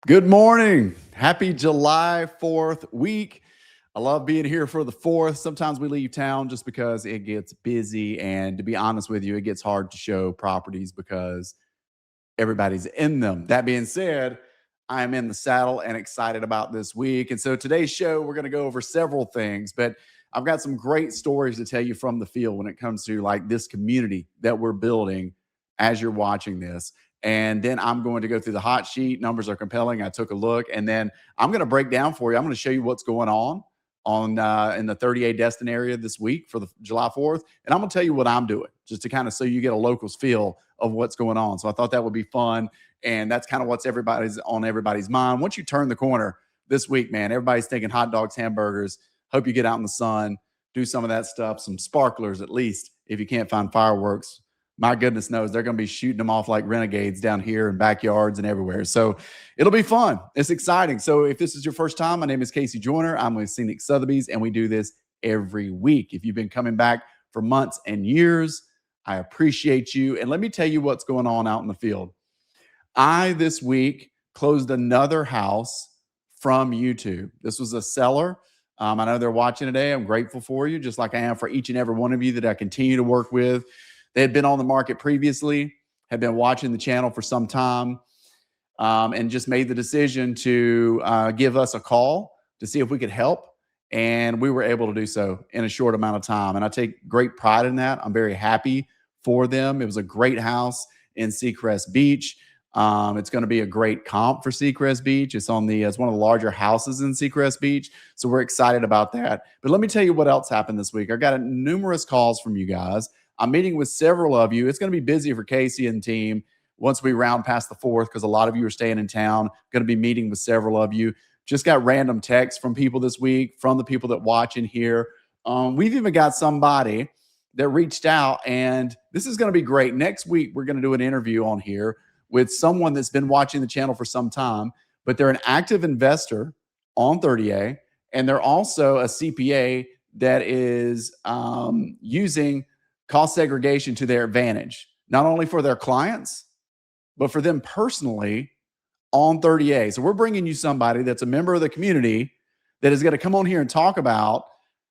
Good morning. Happy July 4th week. I love being here for the 4th. Sometimes we leave town just because it gets busy. And to be honest with you, it gets hard to show properties because everybody's in them. That being said, I am in the saddle and excited about this week. And so today's show, we're going to go over several things, but I've got some great stories to tell you from the field when it comes to like this community that we're building as you're watching this. And then I'm going to go through the hot sheet. Numbers are compelling. I took a look, and then I'm going to break down for you. I'm going to show you what's going on in the 30A Destin area this week for the July 4th. And I'm going to tell you what I'm doing just to kind of so you get a locals feel of what's going on. So I thought that would be fun. And that's kind of what's on everybody's mind. Once you turn the corner this week, man, everybody's thinking hot dogs, hamburgers. Hope you get out in the sun, do some of that stuff, some sparklers at least. If you can't find fireworks, my goodness knows they're going to be shooting them off like renegades down here in backyards and everywhere. So it'll be fun. It's exciting. So if this is your first time, my name is Casey Joyner. I'm with Scenic Sotheby's, and we do this every week. If you've been coming back for months and years, I appreciate you. And let me tell you what's going on out in the field. I, this week, closed another house from YouTube. This was a seller. I know they're watching today. I'm grateful for you, just like I am for each and every one of you that I continue to work with. They had been on the market previously, had been watching the channel for some time, and just made the decision to give us a call to see if we could help. And we were able to do so in a short amount of time. And I take great pride in that. I'm very happy for them. It was a great house in Seacrest Beach. It's going to be a great comp for Seacrest Beach. It's one of the larger houses in Seacrest Beach. So we're excited about that. But let me tell you what else happened this week. I got numerous calls from you guys. I'm meeting with several of you. It's going to be busy for Casey and team once we round past the 4th because a lot of you are staying in town. Going to be meeting with several of you. Just got random texts from people this week, from the people that watch and hear. We've even got somebody that reached out, and this is going to be great. Next week, we're going to do an interview on here with someone that's been watching the channel for some time, but they're an active investor on 30A, and they're also a CPA that is using cost segregation to their advantage, not only for their clients, but for them personally on 30A. So we're bringing you somebody that's a member of the community that is going to come on here and talk about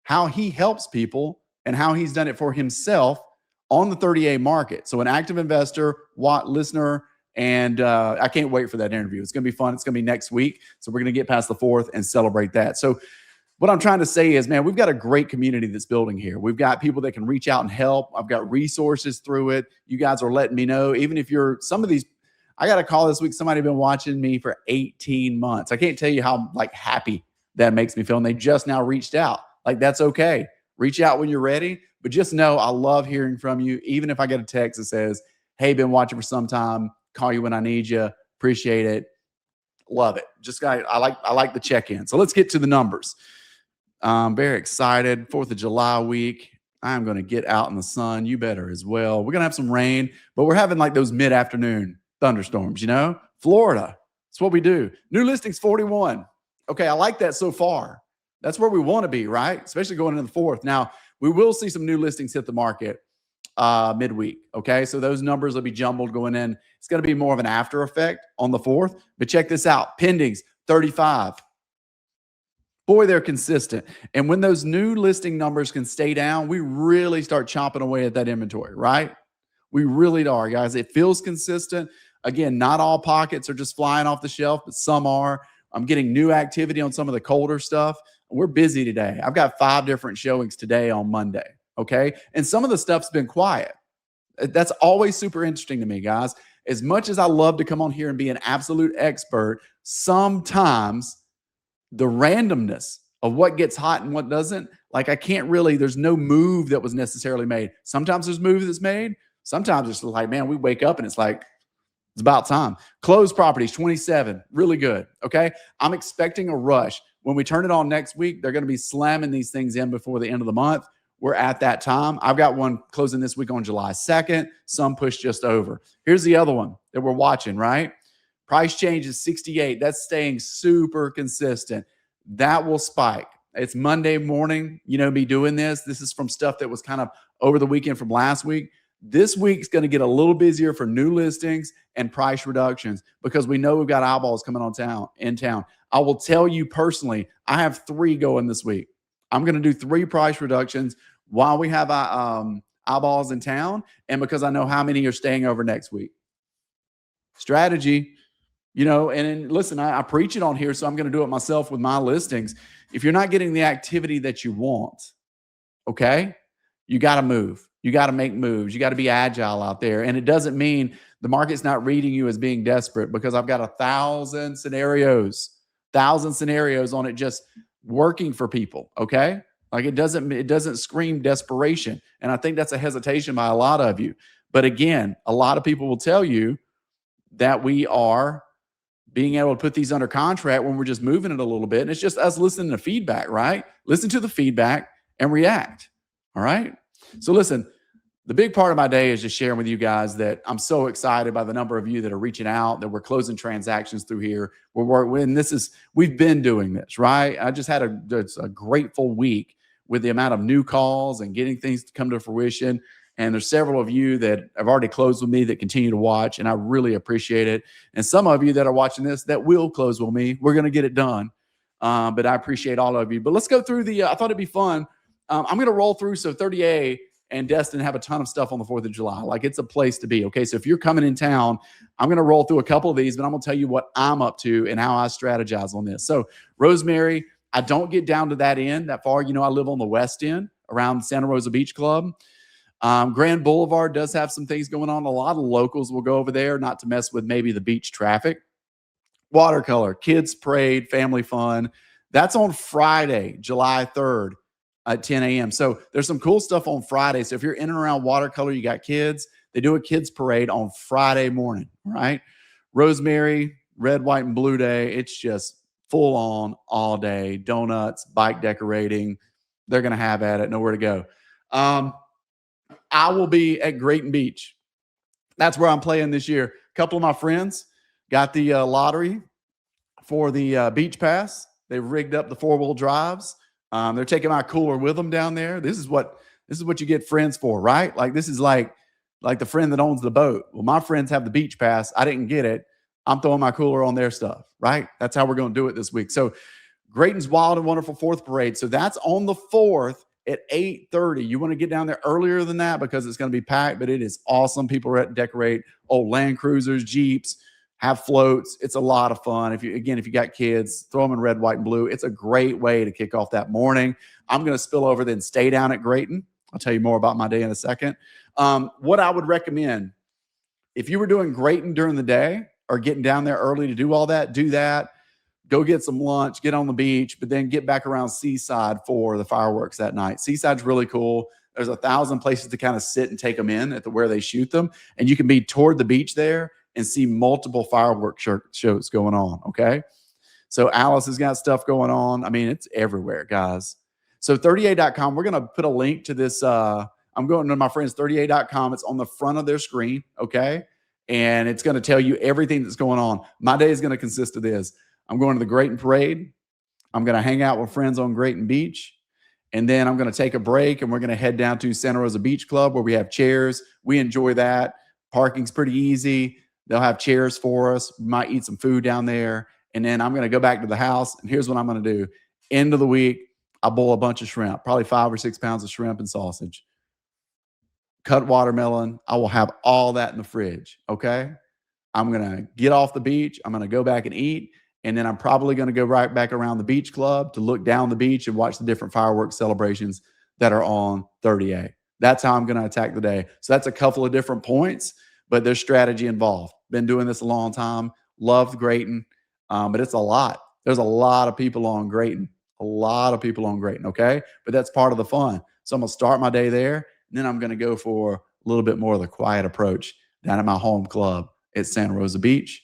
how he helps people and how he's done it for himself on the 30A market. So an active investor, listener, and I can't wait for that interview. It's going to be fun. It's going to be next week. So we're going to get past the 4th and celebrate that. So what I'm trying to say is, man, we've got a great community that's building here. We've got people that can reach out and help. I've got resources through it. You guys are letting me know, even if you're some of these, I got a call this week. Somebody been watching me for 18 months. I can't tell you how like happy that makes me feel. And they just now reached out. Like, that's okay. Reach out when you're ready. But just know I love hearing from you. Even if I get a text that says, hey, been watching for some time, call you when I need you. Appreciate it. Love it. I like the check-in. So let's get to the numbers. I'm very excited. 4th of July week. I'm going to get out in the sun. You better as well. We're going to have some rain, but we're having like those mid-afternoon thunderstorms, Florida. That's what we do. New listings 41. Okay, I like that so far. That's where we want to be, right? Especially going into the 4th. Now, we will see some new listings hit the market midweek. Okay, so those numbers will be jumbled going in. It's going to be more of an after effect on the 4th. But check this out. Pendings 35. Boy, they're consistent. And when those new listing numbers can stay down, we really start chopping away at that inventory, right? We really are, guys. It feels consistent. Again, not all pockets are just flying off the shelf, but some are. I'm getting new activity on some of the colder stuff. We're busy today. I've got 5 different showings today on Monday, okay? And some of the stuff's been quiet. That's always super interesting to me, guys. As much as I love to come on here and be an absolute expert, sometimes the randomness of what gets hot and what doesn't, like I can't really, there's no move that was necessarily made. Sometimes there's move that's made. Sometimes it's like, man, we wake up and it's like, it's about time. Closed properties, 27, really good, okay? I'm expecting a rush. When we turn it on next week, they're going to be slamming these things in before the end of the month. We're at that time. I've got one closing this week on July 2nd. Some push just over. Here's the other one that we're watching, right? Price change is 68. That's staying super consistent. That will spike. It's Monday morning, me doing this. This is from stuff that was kind of over the weekend from last week. This week's going to get a little busier for new listings and price reductions because we know we've got eyeballs coming in town. I will tell you personally, I have 3 going this week. I'm going to do 3 price reductions while we have eyeballs in town, and because I know how many are staying over next week. Strategy, and listen, I preach it on here, so I'm going to do it myself with my listings. If you're not getting the activity that you want, okay, you got to move. You got to make moves. You got to be agile out there. And it doesn't mean the market's not reading you as being desperate, because I've got 1,000 scenarios on it just working for people. Okay. Like it doesn't scream desperation. And I think that's a hesitation by a lot of you. But again, a lot of people will tell you that we are being able to put these under contract when we're just moving it a little bit. And it's just us listening to feedback, right? Listen to the feedback and react. All right. So listen, the big part of my day is just sharing with you guys that I'm so excited by the number of you that are reaching out, that we're closing transactions through here. We've been doing this, right? I just had a grateful week with the amount of new calls and getting things to come to fruition. And there's several of you that have already closed with me that continue to watch, and I really appreciate it. And some of you that are watching this that will close with me, we're going to get it done. But I appreciate all of you. But let's go through I thought it'd be fun. I'm going to roll through. So 30A and Destin have a ton of stuff on the 4th of July. Like, it's a place to be. Okay. So if you're coming in town, I'm going to roll through a couple of these, but I'm going to tell you what I'm up to and how I strategize on this. So Rosemary, I don't get down to that end that far. I live on the west end around Santa Rosa Beach Club. Grand Boulevard does have some things going on. A lot of locals will go over there, not to mess with maybe the beach traffic. Watercolor, kids parade, family fun. That's on Friday, July 3rd at 10 a.m. So there's some cool stuff on Friday. So if you're in and around Watercolor, you got kids, they do a kids parade on Friday morning, right? Rosemary, red, white, and blue day. It's just full on all day. Donuts, bike decorating. They're going to have at it. Nowhere to go. I will be at Grayton Beach. That's where I'm playing this year. A couple of my friends got the lottery for the beach pass. They rigged up the 4-wheel drives. They're taking my cooler with them down there. This is what you get friends for, right? Like, this is like the friend that owns the boat. Well, my friends have the beach pass. I didn't get it. I'm throwing my cooler on their stuff, right? That's how we're going to do it this week. So Grayton's Wild and Wonderful 4th Parade. So that's on the 4th at 8:30. You want to get down there earlier than that because it's going to be packed, but it is awesome. People are decorate old Land Cruisers, Jeeps, have floats. It's a lot of fun. If you got kids, throw them in red, white, and blue. It's a great way to kick off that morning. I'm going to spill over, then stay down at Grayton. I'll tell you more about my day in a second. What I would recommend, if you were doing Grayton during the day or getting down there early to do all that, do that. Go get some lunch, get on the beach, but then get back around Seaside for the fireworks that night. Seaside's really cool. There's 1,000 places to kind of sit and take them in at where they shoot them. And you can be toward the beach there and see multiple fireworks shows going on, okay? So Alice has got stuff going on. I mean, it's everywhere, guys. So 30A.com, we're going to put a link to this. I'm going to my friends, 30A.com. It's on the front of their screen, okay? And it's going to tell you everything that's going on. My day is going to consist of this. I'm going to the Grayton Parade. I'm going to hang out with friends on Grayton Beach. And then I'm going to take a break, and we're going to head down to Santa Rosa Beach Club where we have chairs. We enjoy that. Parking's pretty easy. They'll have chairs for us. We might eat some food down there. And then I'm going to go back to the house. And here's what I'm going to do. End of the week, I'll boil a bunch of shrimp, probably 5 or 6 pounds of shrimp and sausage. Cut watermelon. I will have all that in the fridge, okay? I'm going to get off the beach. I'm going to go back and eat. And then I'm probably going to go right back around the beach club to look down the beach and watch the different fireworks celebrations that are on 30A. That's how I'm going to attack the day. So that's a couple of different points, but there's strategy involved. Been doing this a long time. Loved Grayton, but it's a lot. There's a lot of people on Grayton. Okay? But that's part of the fun. So I'm going to start my day there, and then I'm going to go for a little bit more of the quiet approach down at my home club at Santa Rosa Beach,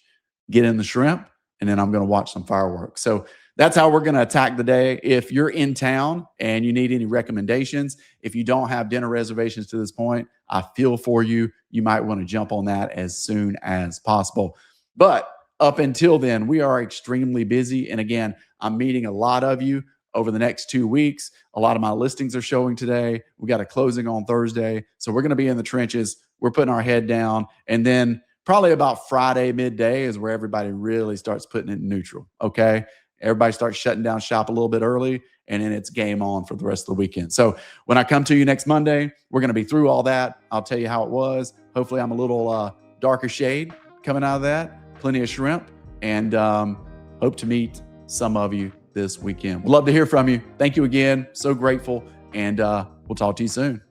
get in the shrimp, and then I'm going to watch some fireworks. So that's how we're going to attack the day. If you're in town and you need any recommendations, if you don't have dinner reservations to this point, I feel for you. You might want to jump on that as soon as possible. But up until then, we are extremely busy. And again, I'm meeting a lot of you over the next 2 weeks. A lot of my listings are showing today. We got a closing on Thursday. So we're going to be in the trenches. We're putting our head down. And then probably about Friday midday is where everybody really starts putting it in neutral. Okay. Everybody starts shutting down shop a little bit early, and then it's game on for the rest of the weekend. So when I come to you next Monday, we're going to be through all that. I'll tell you how it was. Hopefully I'm a little darker shade coming out of that. Plenty of shrimp, and hope to meet some of you this weekend. We'd love to hear from you. Thank you again. So grateful, and we'll talk to you soon.